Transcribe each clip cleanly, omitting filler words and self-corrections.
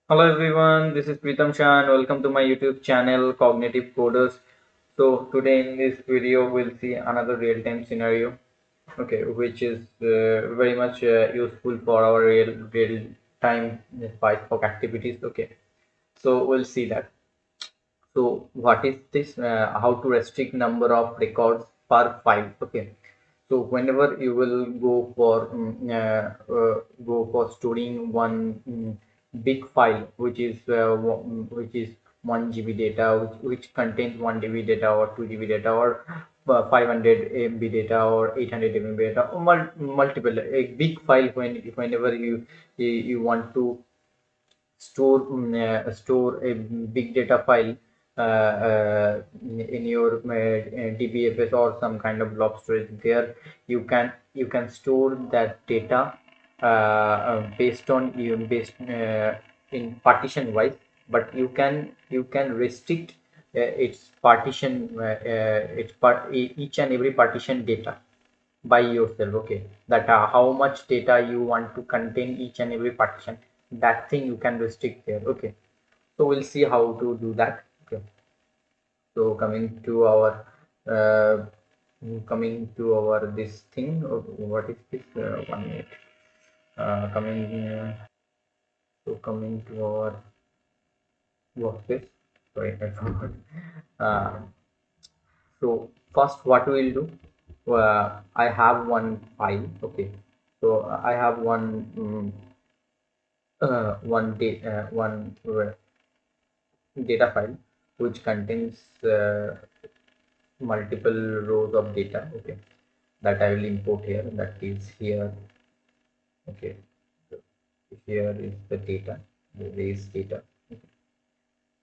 Hello everyone, this is Pritam Shah and welcome to my YouTube channel Cognitive Coders. So today in this video we'll see another real-time scenario, okay, which is very much useful for our real-time PySpark activities. Okay, so we'll see that. So what is this? How to restrict number of records per file? Okay, so whenever you will go for storing one big file, which is 1 GB data, which contains 1 GB data or 2 GB data or 500 MB data or 800 MB data or multiple a big file whenever you want to store a big data file in your DBFS or some kind of blob storage. There you can store that data in partition wise, but you can restrict its partition its part each and every partition data by yourself. Okay, that how much data you want to contain each and every partition, that thing you can restrict there. Okay, so we'll see how to do that. Okay, so uh, coming to our this thing. What is this? 1 minute. Coming to our workspace. Sorry, I forgot. uh, so first what we'll do, I have one file. Okay, so I have one data file which contains multiple rows of data. Okay, that I will import here. That is here. Okay, so here is the data. There is data. Okay.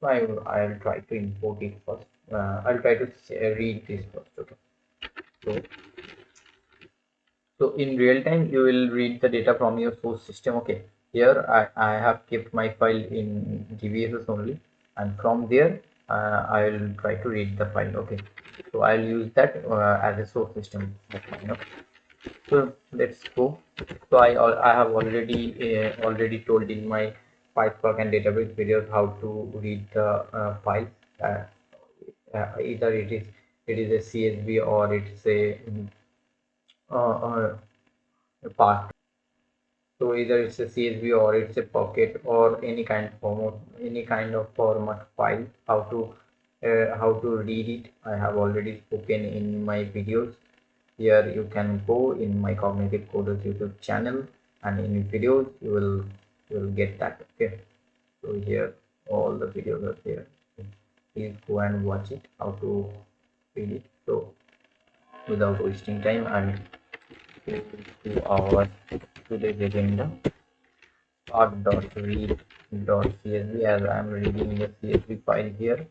So I'll try to import it first. I'll try to read this first. Okay, so in real time you will read the data from your source system. Okay, here I have kept my file in GVSS only, and from there I will try to read the file. Okay, so I'll use that as a source system. Okay. So let's go. So I have already told in my PySpark and database videos how to read the file. Uh, Either it is a CSV or it's a part. So either it's a CSV or it's a pocket or any kind of format file. How to read it, I have already spoken in my videos. Here you can go in my Cognitive Coders YouTube channel, and in videos you will get that. Okay, so here all the videos are there. Please go and watch it how to read it. So without wasting time, I'll go to our today's agenda. Start.read.csv, as I'm reading the CSV file here.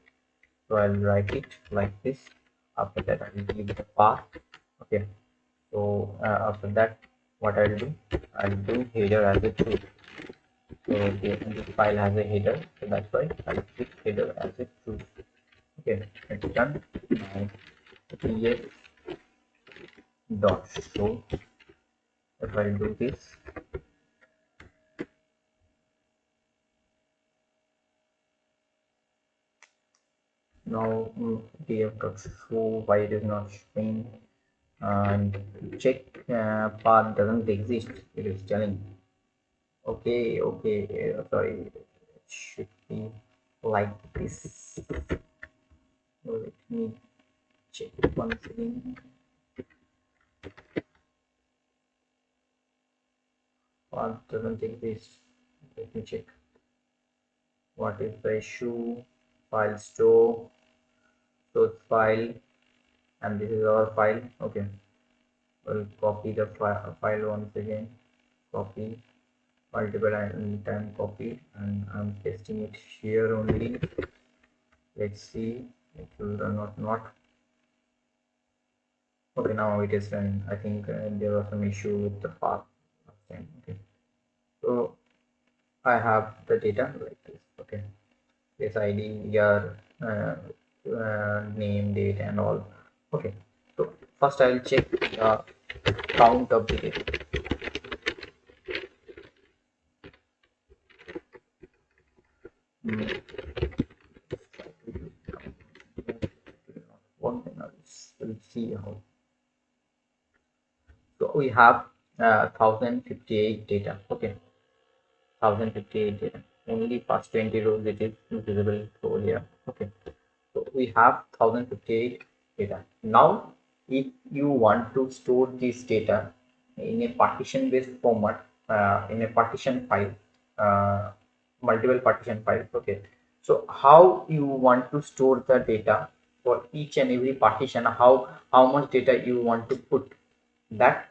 So I'll write it like this. After that, I will give the path. Okay. So after that, what I'll do header as a true. So this file has a header, so that's why I'll put header as a true. Okay, it's done. Now ps dot show. If I do this, now df dot show, why it is not showing, and check path doesn't exist, it is telling. Okay, sorry, it should be like this. Let me check once again. Path doesn't exist. Let me check. What is the issue? File store, source file, and this is our file. Okay, we'll copy the file once again. Copy, multiple time copy, and I'm pasting it here only. Let's see, it will run or not. Okay, now it is running. I think there was some issue with the path last time. Okay, so I have the data like this. Okay, this ID, year, name, date, and all. Okay, so first I'll check the count of the data. mm, one thing else. We'll see how. So we have 1058 data. Okay, 1058 data. Only past 20 rows it is visible over here. Okay, so we have 1058 data. Now, if you want to store this data in a partition based format, in a partition file, uh, multiple partition files. Okay, so how you want to store the data for each and every partition, how much data you want to put, that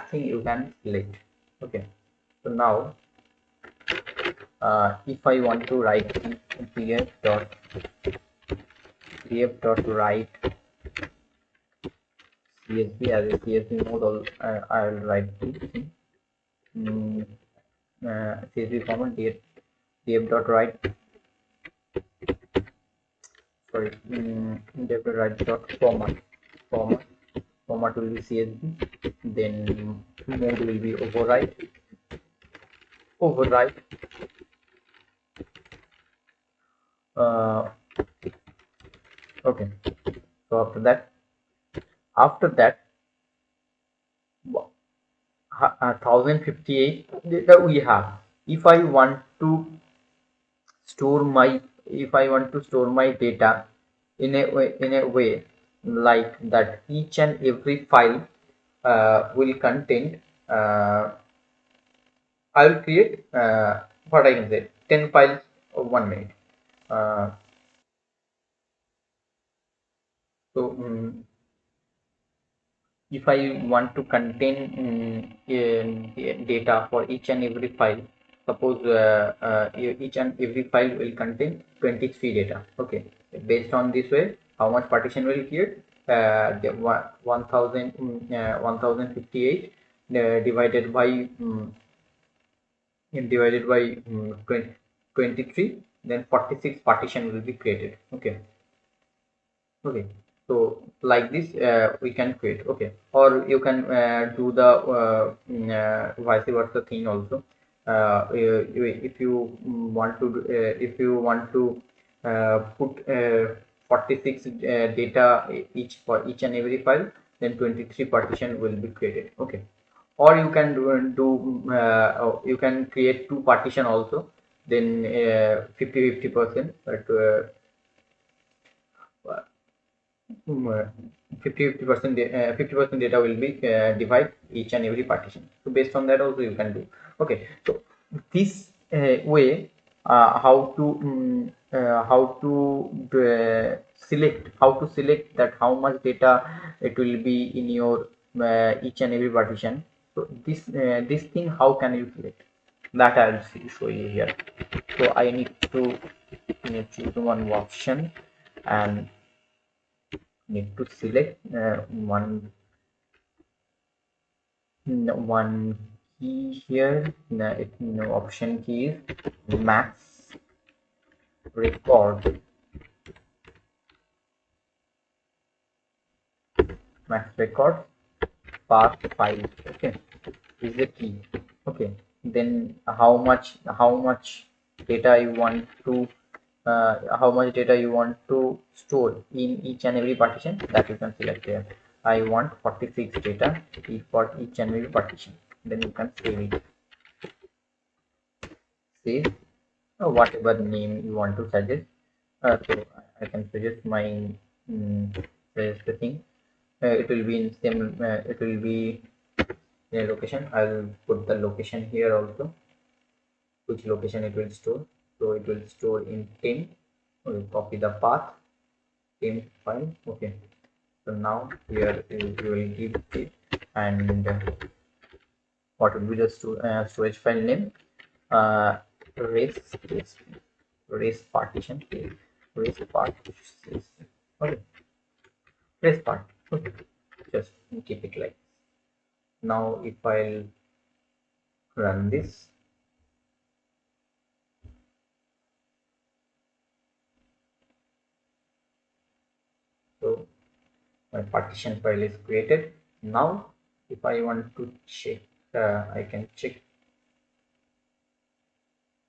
thing you can select. Okay, so now if I want to write pf dot write csv as a csv mode, I'll write this mm, csv format df dot write, sorry, df dot write dot format format will be csv, then mode will be override. uh, okay, so after that 1058 that we have. If I want to store my if I want to store my data in a way like that, each and every file will contain, I will create what I can say 10 files of 1 minute. uh, so if I want to contain data for each and every file, suppose each and every file will contain 23 data. Okay, based on this way, how much partition will create? 1058 divided by 23, then 46 partition will be created. Okay, okay, so like this we can create. Okay, or you can do the vice versa thing also. If you want to put 46 data each for each and every file, then 23 partition will be created. Okay, or you can you can create two partition also, then 50-50%, but 50% 50% data will be divide each and every partition. So based on that also you can do. Okay, so this way, how to select that how much data it will be in your each and every partition. So this thing, how can you select that? I'll show you here. So I need to choose one option and need to select one key here. Option key is max record. Max record path file. Okay, is the key. Okay, then how much data you want to store in each and every partition, that you can select here. I want 46 data for each and every partition. Then you can save whatever name you want to suggest. So I can suggest my suggest the thing. It will be in same. It will be in a location. I'll put the location here also, which location it will store. So it will store in 10. We'll copy the path, 10 file. Okay, so now here you will give it, and what will be the storage file name? uh race partition. Race partition. Okay, race part. Okay, just keep it like. Now if I'll run this, so my partition file is created. Now if I want to check, I can check.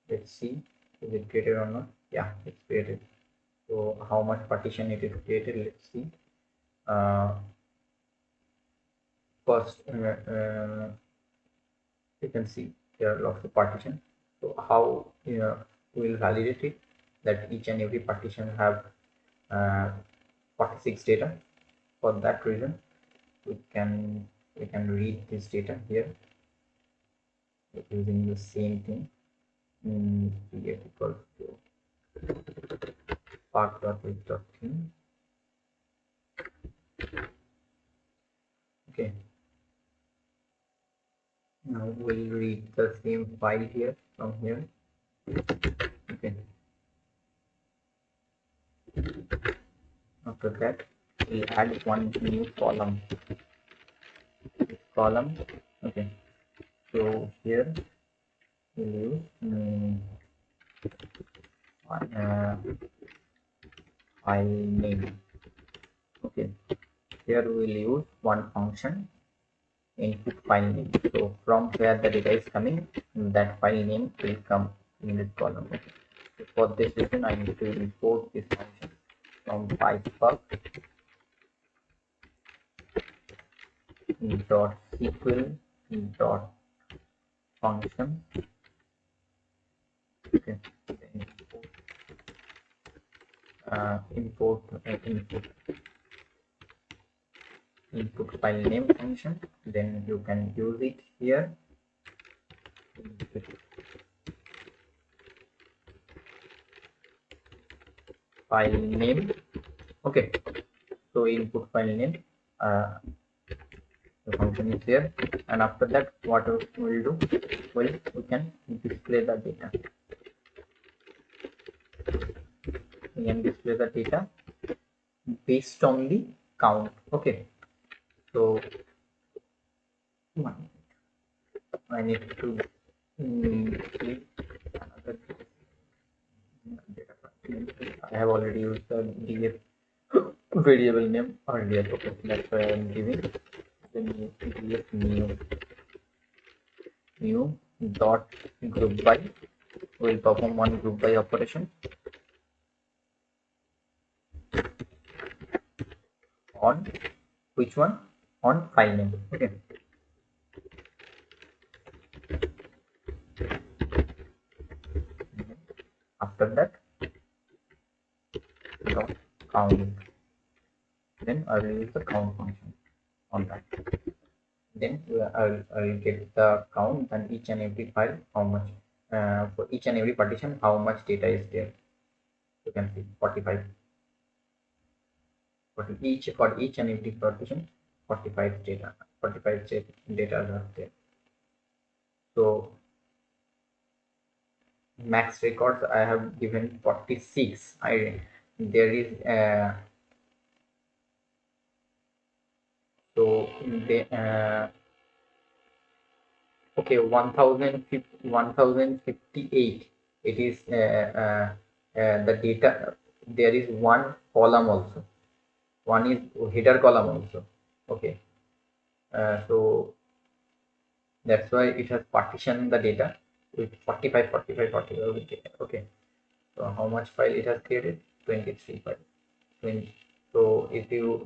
Let's see. Is it created or not? Yeah, it's created. So how much partition it is created, let's see. First, you can see there are lots of partitions. So how we will validate it that each and every partition have 46 data. For that reason, we can read this data here using the same thing. Here equals to spark.with.theme. Okay. Now we'll read the same file here from here. Okay. After that, we'll add one new column. Okay. So here we'll use file name. Okay. Here we'll use one function input file name. So from where the data is coming, that file name will come in this column. Okay. So for this reason, I need to import this function from PySpark dot SQL dot function. Okay. Import input file name function. Then you can use it here. File name. Okay. So input file name. The function is there, and after that, what we'll do? Well, we can display the data. We can display the data based on the count. Okay. So I need to create another data. I have already used the df variable name earlier. Okay, that's why I'm giving the df new dot group by. Will perform one group by operation on which one? On file name. Okay. After that, count. Then I will use the count function on that. Then I'll get the count and each and every file how much for each and every partition how much data is there. You can see 45 for each and every partition 45 data are there. So max records I have given 46. There is so the okay 1058. It is the data. There is one column also. One is header column also. Okay. So that's why it has partitioned the data with 45 okay. So how much file it has created? 23 file. 20. So if you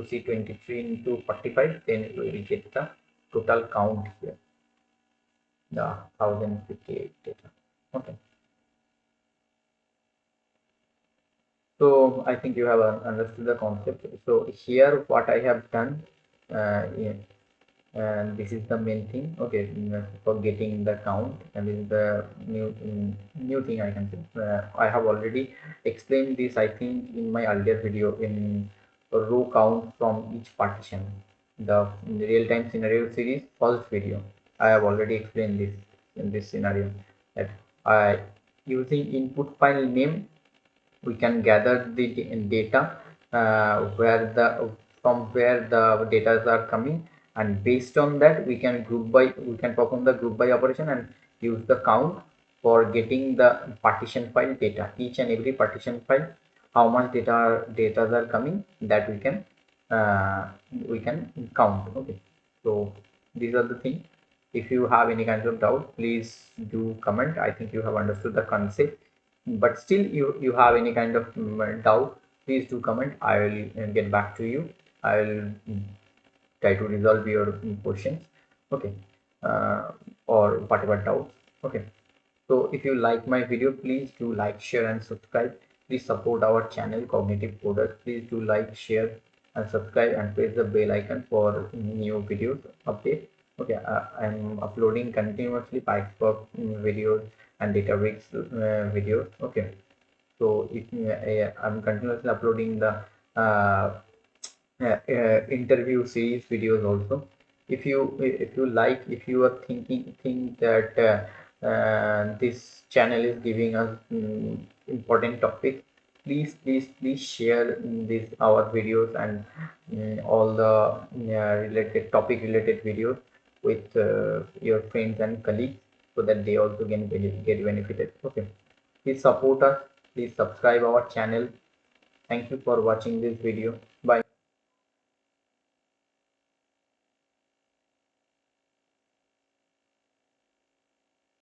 see 23 into 45, then you will get the total count here, the 1058 data. Okay. So I think you have understood the concept. So here what I have done, and this is the main thing. Okay, for getting the count, and this is the new thing I can say. I have already explained this, I think, in my earlier video in row count from each partition, the real-time scenario series first video. I have already explained this in this scenario that I using input file name we can gather the data where the from where the data are coming, and based on that we can perform the group by operation and use the count for getting the partition file data, each and every partition file how much data are coming, that we can count. Okay, so these are the things. If you have any kind of doubt, please do comment. I think you have understood the concept. but still you have any kind of doubt, please do comment. I will get back to you. I will try to resolve your questions. Okay. uh, or whatever doubts. Okay. So if you like my video, please do like, share and subscribe. Please support our channel Cognitive Coders. Please do like, share and subscribe and press the bell icon for new videos update. Okay, I'm uploading continuously PySpark videos and databricks videos. Okay, so if I'm continuously uploading the uh, interview series videos also. If you like, if you are think that this channel is giving us important topic, please share this our videos and all the related topic related videos with your friends and colleagues, so that they also can get benefited. Okay, please support us, please subscribe our channel. Thank you for watching this video. Bye.